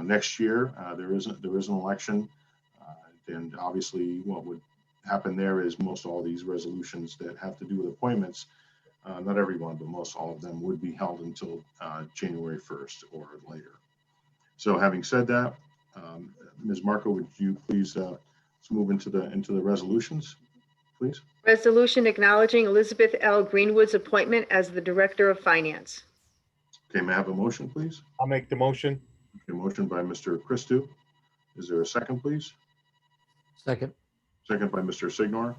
Next year, there is an election, and obviously what would happen there is most all these resolutions that have to do with appointments, not everyone, but most all of them would be held until January 1st or later. So having said that, Ms. Marco, would you please let's move into the resolutions, please? Resolution acknowledging Elizabeth L. Greenwood's appointment as the Director of Finance. Okay, may I have a motion, please? I'll make the motion. Okay, motion by Mr. Christou. Is there a second, please? Second. Second by Mr. Signor.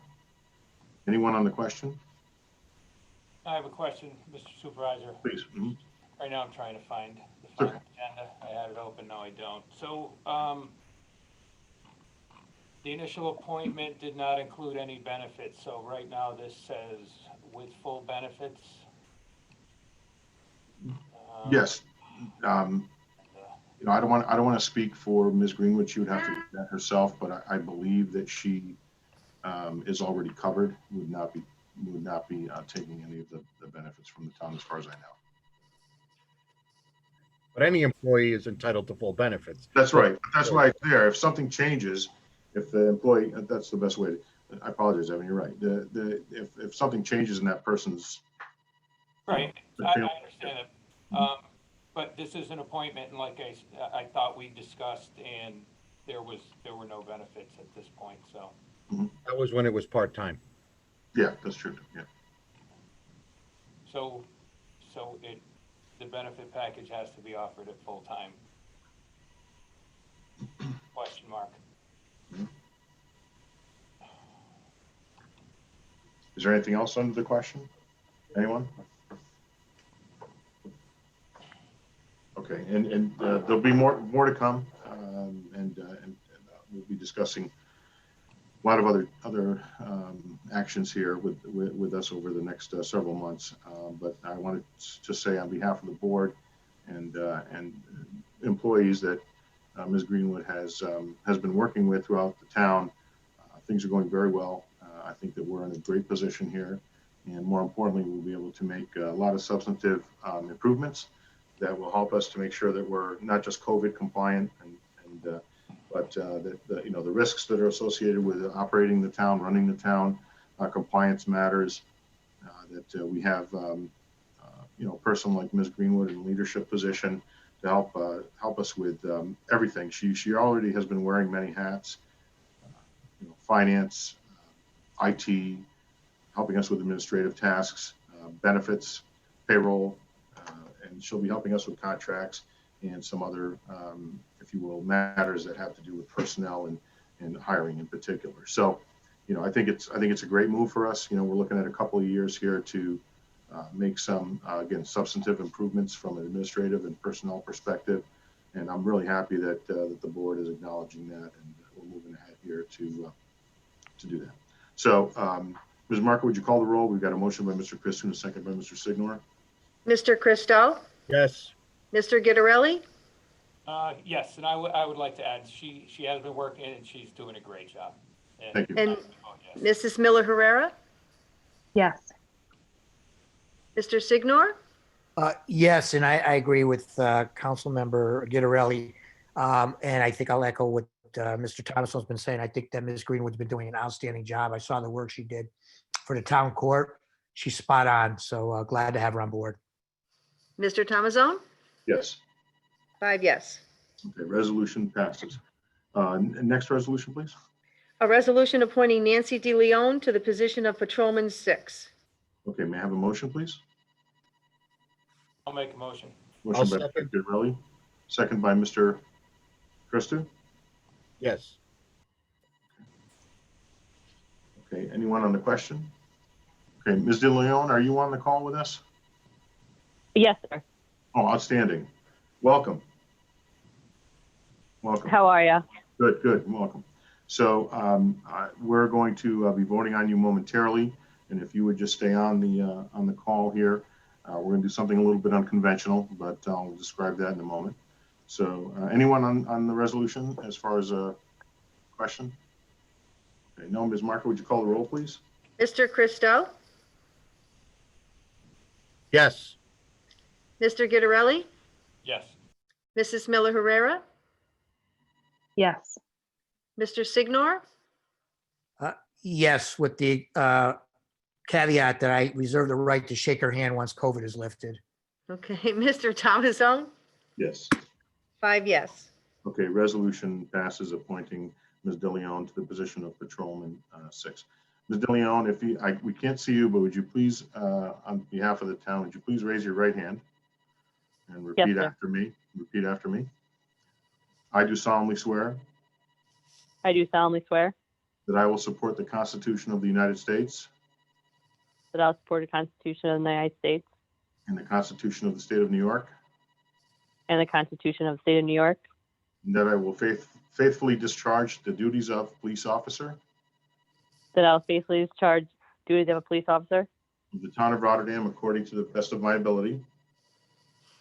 Anyone on the question? I have a question, Mr. Supervisor. Please. Mhm. Right now I'm trying to find the Sure. final agenda. I had it open, no I don't. So the initial appointment did not include any benefits. So right now this says with full benefits. Yes. I don't want to speak for Ms. Greenwood. She would have to do that herself, but I believe that she is already covered. Would not be taking any of the benefits from the town, as far as I know. But any employee is entitled to full benefits. That's right. That's why it's there. If something changes, if the employee, that's the best way to, I apologize, Evan, you're right. If something changes in that person's. Right, I understand it. But this is an appointment, and like I thought we discussed, and there were no benefits at this point, so. That was when it was part-time. Yeah, that's true. Yeah. So the benefit package has to be offered at full time? Question mark. Is there anything else under the question? Anyone? Okay, and there'll be more to come, and we'll be discussing a lot of other actions here with us over the next several months. But I wanted to say on behalf of the board and employees that Ms. Greenwood has been working with throughout the town. Things are going very well. I think that we're in a great position here, and more importantly, we'll be able to make a lot of substantive improvements that will help us to make sure that we're not just COVID compliant, but that the risks that are associated with operating the town, running the town, compliance matters. That we have a person like Ms. Greenwood in a leadership position to help us with everything. She already has been wearing many hats, finance, IT, helping us with administrative tasks, benefits, payroll, and she'll be helping us with contracts and some other, if you will, matters that have to do with personnel and hiring in particular. So, I think it's a great move for us. We're looking at a couple of years here to make some, again, substantive improvements from an administrative and personnel perspective. And I'm really happy that the board is acknowledging that, and we're moving ahead here to do that. So, Ms. Marco, would you call the roll? We've got a motion by Mr. Christian, a second by Mr. Signor. Mr. Christo, Yes. Mr. Gittarelli, Yes, and I would like to add, she has been working and she's doing a great job. Thank you. and Yes. Mrs. Miller Herrera, Yes. Mr. Signor, Yes, and I agree with Councilmember Gittarelli. And I think I'll echo what Mr. Thomason's been saying. I think that Ms. Greenwood's been doing an outstanding job. I saw the work she did for the town court. She's spot on. So glad to have her on board. Mr. Thomasone, Yes. 5 yes. Okay, resolution passes. Next resolution, please. A resolution appointing Nancy De Leon to the position of Patrolman 6. Okay, may I have a motion, please? I'll make a motion. Motion by second. Mr. Gittarelli, second by Mr. Christou. Yes. Okay, anyone on the question? Okay, Ms. De Leon, are you on the call with us? Yes, sir. Oh, outstanding. Welcome. Welcome. How are you? Good, good. Welcome. So we're going to be voting on you momentarily, and if you would just stay on the call here, we're going to do something a little bit unconventional, but I'll describe that in a moment. So anyone on the resolution as far as a question? Okay, no, Ms. Marco, would you call the roll, please? Mr. Christo, Yes. Mr. Gittarelli, Yes. Mrs. Miller Herrera, Yes. Mr. Signor, Yes, with the caveat that I reserve the right to shake her hand once COVID is lifted. okay, Mr. Thomasone, Yes. 5 yes. Okay, resolution passes appointing Ms. De Leon to the position of Patrolman 6. Ms. De Leon, if we can't see you, but would you please, on behalf of the town, would you please raise your right hand and repeat sir. after me? Repeat after me. I do solemnly swear I do solemnly swear that I will support the Constitution of the United States that I will support the Constitution of the United States and the Constitution of the State of New York, and the Constitution of the State of New York, and that I will faithfully discharge the duties of police officer that I will faithfully discharge duties of a police officer of the town of Rotterdam according to the best of my ability.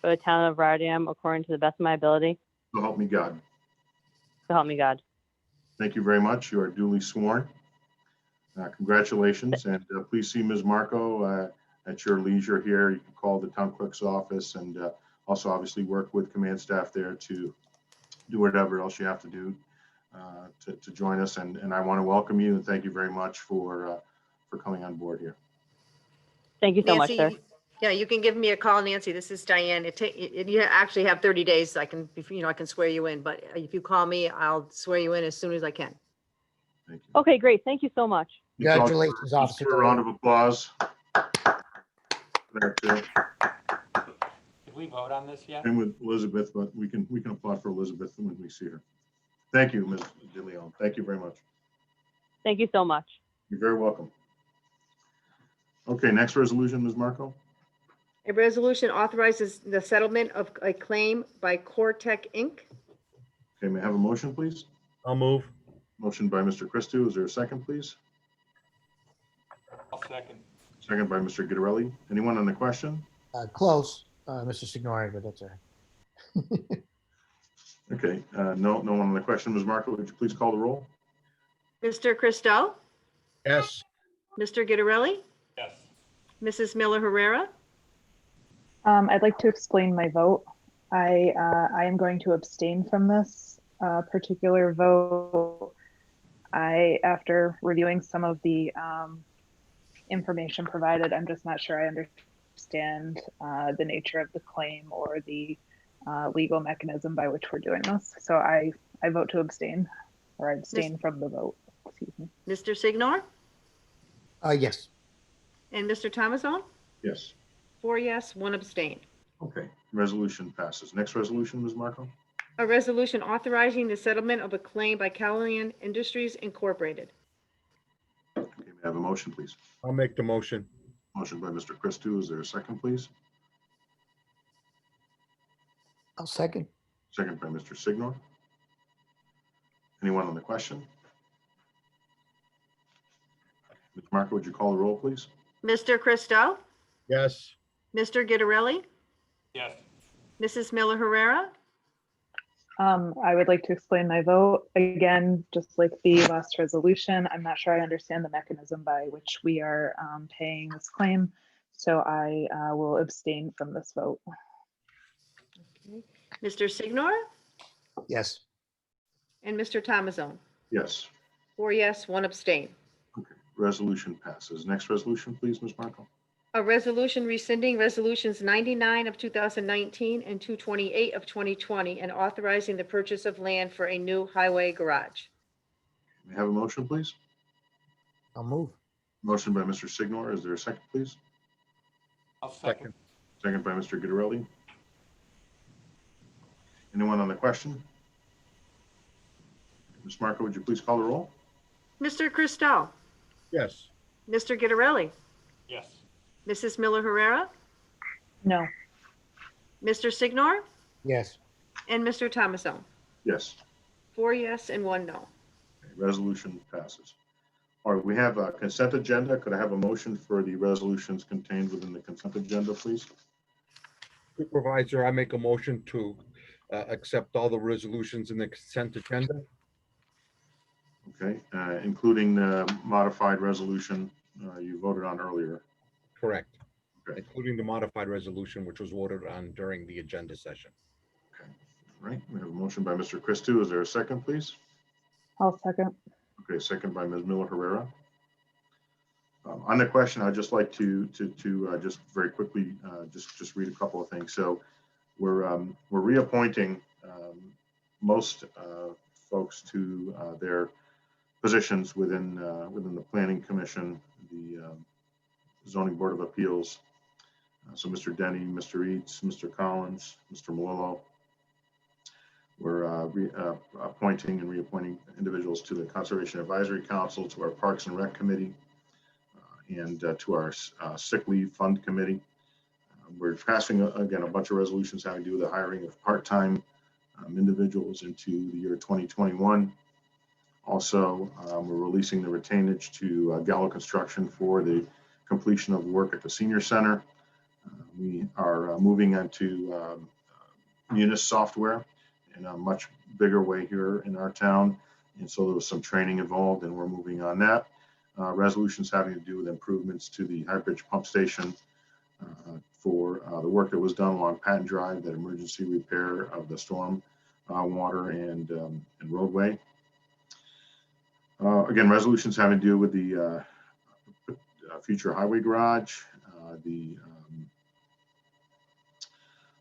for the town of Rotterdam according to the best of my ability. So help me God. So help me God. Thank you very much. You are duly sworn. Congratulations, and please see Ms. Marco at your leisure here. You can call the town clerk's office, and also obviously work with command staff there to do whatever else you have to do to join us. And I want to welcome you and thank you very much for coming on board here. Thank you so much, Nancy, sir. yeah, you can give me a call, Nancy. This is Diane. You actually have 30 days. I can swear you in, but if you call me, I'll swear you in as soon as I can. Thank you. Okay, great. Thank you so much. Congratulations, Just Officer. a round of applause. There, too. Did we vote on this yet? And with Elizabeth, but we can applaud for Elizabeth when we see her. Thank you, Ms. De Leon. Thank you very much. Thank you so much. You're very welcome. Okay, next resolution, Ms. Marco. A resolution authorizes the settlement of a claim by Cortec Inc. Okay, may I have a motion, please? I'll move. Motion by Mr. Christou. Is there a second, please? I'll second. Second by Mr. Gittarelli. Anyone on the question? Close, Mr. Signori, but that's all right. Okay, no one on the question. Ms. Marco, would you please call the roll? Mr. Christo, Yes. Mr. Gittarelli, Yes. Mrs. Miller Herrera, I'd like to explain my vote. I am going to abstain from this particular vote. After reviewing some of the information provided, I'm just not sure I understand the nature of the claim or the legal mechanism by which we're doing this. So I vote to abstain, or I abstain from the vote. excuse me. Mr. Signor, Yes. and Mr. Thomason? Yes. 4 yes, 1 abstain. Okay, resolution passes. Next resolution, Ms. Marco? A resolution authorizing the settlement of a claim by Calian Industries Incorporated. Okay, may I have a motion, please? I'll make the motion. Motion by Mr. Christou. Is there a second, please? I'll second. Second by Mr. Signor. Anyone on the question? Ms. Marco, would you call the roll, please? Mr. Christou, Yes. Mr. Gitterelli, Yes. Mrs. Miller Herrera, I would like to explain my vote. Again, just like the last resolution, I'm not sure I understand the mechanism by which we are paying this claim. So I will abstain from this vote. Mr. Signor, Yes. and Mr. Thomason. Yes. 4 yes, 1 abstain. Okay, resolution passes. Next resolution, please, Ms. Marco. A resolution rescinding resolutions 99 of 2019 and 228 of 2020 and authorizing the purchase of land for a new highway garage. May I have a motion, please? I'll move. Motion by Mr. Signor. Is there a second, please? I'll second. Second by Mr. Gitterelli. Anyone on the question? Ms. Marco, would you please call the roll? Mr. Christou, Yes. Mr. Gitterelli, Yes. Mrs. Miller Herrera, No. Mr. Signor, Yes. and Mr. Thomason. Yes. 4 yes and 1 no. Okay, resolution passes. All right, we have a consent agenda. Could I have a motion for the resolutions contained within the consent agenda, please? Supervisor, I make a motion to accept all the resolutions in the consent agenda. Okay, including the modified resolution you voted on earlier. Correct. Okay. Including the modified resolution, which was voted on during the agenda session. Okay, all right. We have a motion by Mr. Christou. Is there a second, please? I'll second. Okay, second by Ms. Miller Herrera. On the question, I'd just like to just very quickly just read a couple of things. So we're reappointing most folks to their positions within the Planning Commission, the Zoning Board of Appeals. So Mr. Denny, Mr. Eads, Mr. Collins, Mr. Malillo. We're appointing and reappointing individuals to the Conservation Advisory Council, to our Parks and Rec Committee, and to our Sick Leave Fund Committee. We're passing, again, a bunch of resolutions having to do with the hiring of part-time individuals into the year 2021. Also, we're releasing the retainage to Gallo Construction for the completion of work at the Senior Center. We are moving into Munis software in a much bigger way here in our town. And so there was some training involved, and we're moving on that. Resolutions having to do with improvements to the High Bridge Pump Station for the work that was done along Patton Drive, that emergency repair of the storm water and roadway. Again, resolutions having to do with the future highway garage,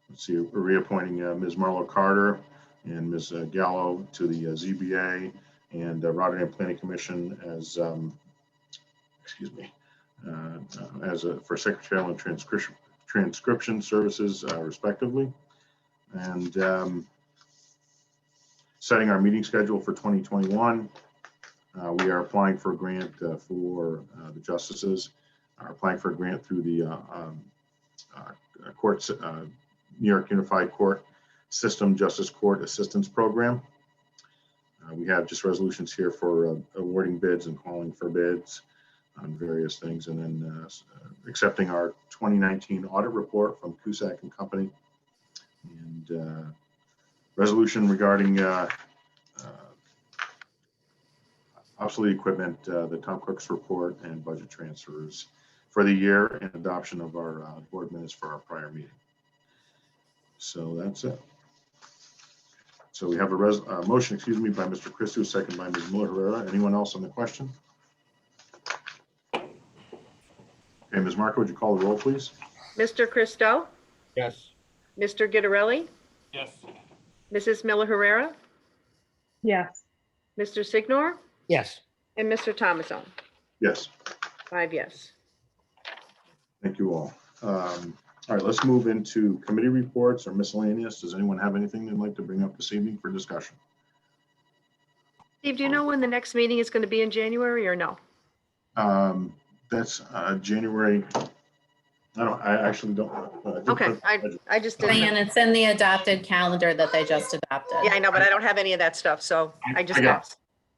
let's see, we're reappointing Ms. Marlo Carter and Ms. Gallo to the ZBA and Rotterdam Planning Commission as, for secretarial and transcription services, respectively. And setting our meeting schedule for 2021. We are applying for a grant for the justices, are applying for a grant through the courts, New York Unified Court System Justice Court Assistance Program. We have just resolutions here for awarding bids and calling for bids on various things, and then accepting our 2019 audit report from Cusack and Company, and resolution regarding obsolete equipment, the town clerk's report, and budget transfers for the year, and adoption of our board minutes for our prior meeting. So that's it. So we have a motion, excuse me, by Mr. Christou, second by Ms. Miller Herrera. Anyone else on the question? Okay, Ms. Marco, would you call the roll, please? Mr. Christou, Yes. Mr. Gitterelli, Yes. Mrs. Miller Herrera, Yes. Mr. Signor, Yes. And Mr. Thomasson, Yes, 5 yes. thank you all. All right, let's move into committee reports or miscellaneous. Does anyone have anything they'd like to bring up this evening for discussion? Steve, do you know when the next meeting is going to be in January or no? That's January. I actually don't. Okay, I just didn't. Diane, it's in the adopted calendar that they just adopted. Yeah, I know, but I don't have any of that stuff, so I just I got asked.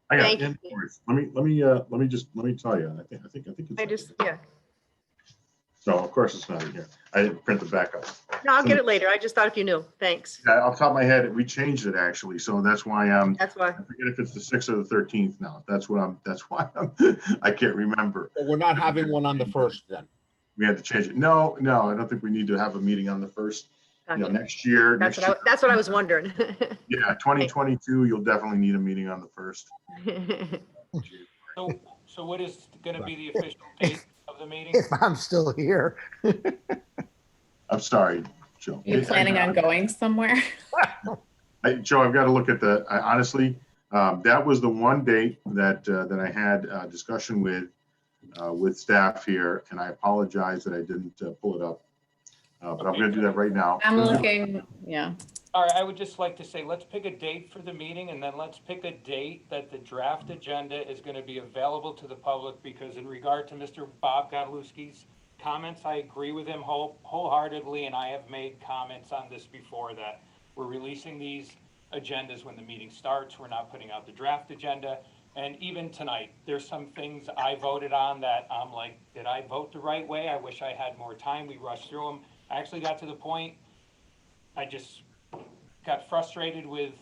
I got Thank it. you. No worries. Let me tell you. I think it's. I just, yeah. No, of course it's not in here. I didn't print the backup. No, I'll get it later. I just thought if you knew. Thanks. Yeah, off the top of my head, we changed it actually, so that's why That's why. I forget if it's the 6th or the 13th now. That's why I can't remember. But we're not having one on the 1st then. We had to change it. No, I don't think we need to have a meeting on the 1st. Gotcha. Next year. That's what I was wondering. Yeah, 2022, you'll definitely need a meeting on the 1st. So what is going to be the official date of the meeting? If I'm still here. I'm sorry, Joe. You planning on going somewhere? Joe, I've got to look at honestly, that was the one date that I had a discussion with staff here, and I apologize that I didn't pull it up. But I'm going to do that right now. I'm looking, yeah. All right, I would just like to say, let's pick a date for the meeting, and then let's pick a date that the draft agenda is going to be available to the public, because in regard to Mr. Bob Godlewski's comments, I agree with him wholeheartedly, and I have made comments on this before, that we're releasing these agendas when the meeting starts. We're not putting out the draft agenda. And even tonight, there's some things I voted on that I'm like, did I vote the right way? I wish I had more time. We rushed through them. I actually got to the point, I just got frustrated with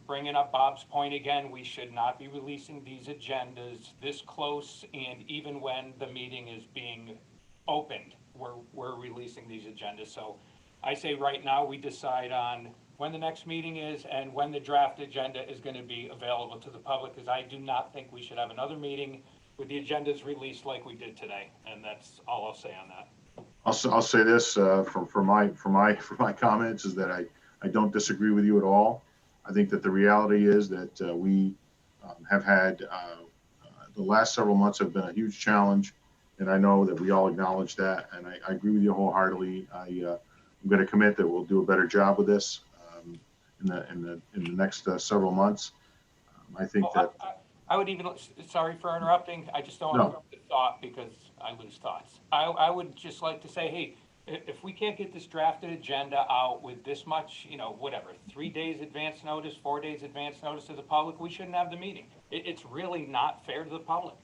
bringing up Bob's point again. We should not be releasing these agendas this close, and even when the meeting is being opened, we're releasing these agendas. So I say right now we decide on when the next meeting is and when the draft agenda is going to be available to the public, because I do not think we should have another meeting with the agendas released like we did today. And that's all I'll say on that. I'll say this for my comments is that I don't disagree with you at all. I think that the reality is that we have had the last several months have been a huge challenge, and I know that we all acknowledge that, and I agree with you wholeheartedly. I'm going to commit that we'll do a better job with this in the next several months. I think that I would even, sorry for interrupting, I just don't want to lose the thought because I lose thoughts. I would just like to say, hey, if we can't get this drafted agenda out with this much, 3 days advance notice, 4 days advance notice to the public, we shouldn't have the meeting. It's really not fair to the public.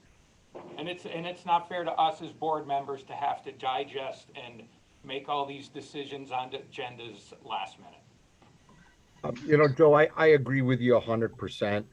And it's not fair to us as board members to have to digest and make all these decisions on the agendas last minute. Joe, I agree with you 100%.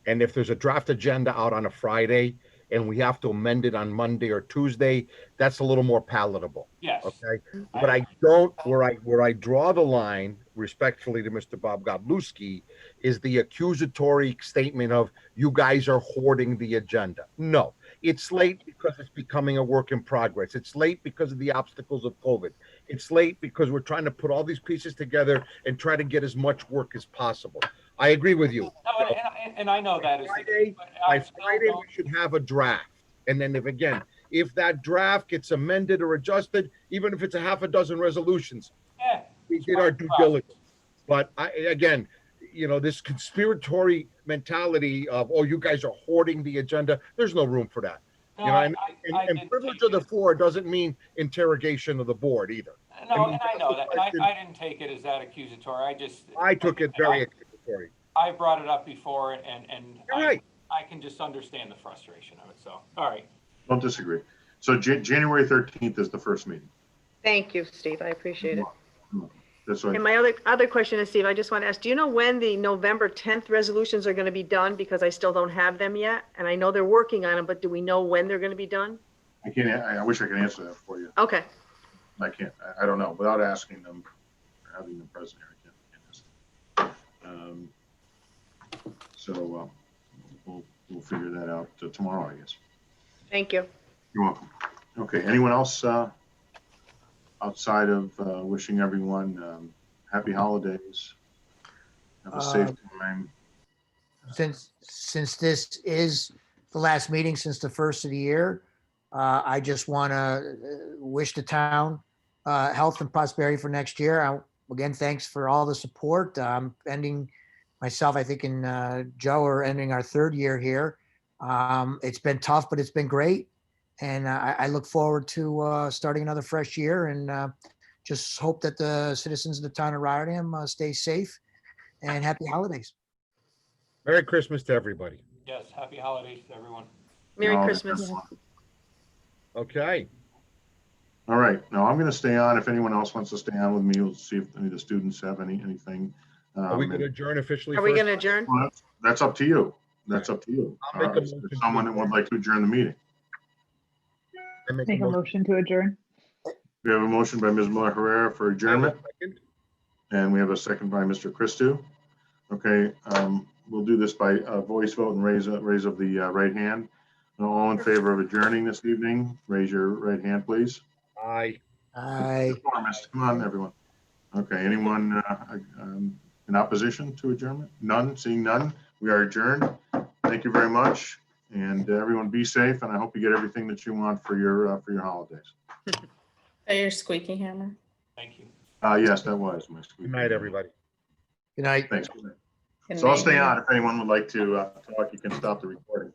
And if there's a draft agenda out on a Friday and we have to amend it on Monday or Tuesday, that's a little more palatable. Yes. Okay. But I don't, where I draw the line, respectfully to Mr. Bob Godlewski, is the accusatory statement of you guys are hoarding the agenda. No, it's late because it's becoming a work in progress. It's late because of the obstacles of COVID. It's late because we're trying to put all these pieces together and try to get as much work as possible. I agree with you. No, and I know that is by Friday we should have a draft. And then if that draft gets amended or adjusted, even if it's a half a dozen resolutions, we did our due diligence. But this conspiratory mentality of, oh, you guys are hoarding the agenda, there's no room for that. No, and privilege of the floor doesn't mean interrogation of the board either. No, and I know that. And I didn't take it as that accusatory. I took it very accusatory. I brought it up before, and right. I can just understand the frustration of it. So, all right. Don't disagree. So January 13th is the first meeting. Thank you, Steve. I appreciate it. That's right. And my other question is, Steve, I just want to ask, do you know when the November 10th resolutions are going to be done? Because I still don't have them yet. And I know they're working on them, but do we know when they're going to be done? I can't. I wish I could answer that for you. Okay. I can't. I don't know. Without asking them or having them present here, I can't answer. So we'll figure that out tomorrow, I guess. Thank you. You're welcome. Okay. Anyone else outside of wishing everyone happy holidays? Have a safe time. Since this is the last meeting since the first of the year. I just want to wish the town health and prosperity for next year. Again, thanks for all the support. Ending myself, I think, and Joe are ending our third year here. It's been tough, but it's been great. And I look forward to starting another fresh year, and just hope that the citizens of the town of Rotterdam stay safe, and happy holidays. Merry Christmas to everybody. Yes, happy holidays to everyone. Merry No, Christmas. Okay. All right, now I'm going to stay on. If anyone else wants to stay on with me, we'll see if any of the students have anything. Are we going to adjourn officially? Are we first? going to adjourn? Well, that's up to you. That's up to you. I'll make a Is there motion to someone that would adjourn. like to adjourn the meeting? I make Make a motion to adjourn. We have a motion by Ms. Miller Herrera for adjournment, Second. and we have a second by Mr. Christou. Okay, we'll do this by voice vote and raise of the right hand. All in favor of adjourning this evening, raise your right hand, please. Aye. Aye. Come on, everyone. Okay, anyone in opposition to adjournment? None, seeing none, we are adjourned. Thank you very much, and everyone be safe, and I hope you get everything that you want for your holidays. Your squeaky hammer. Thank you. Yes, that was my squeak. Good night, everybody. Good night. Thanks. Good So I'll night, stay Hannah. on. If anyone would like to talk, you can stop the recording.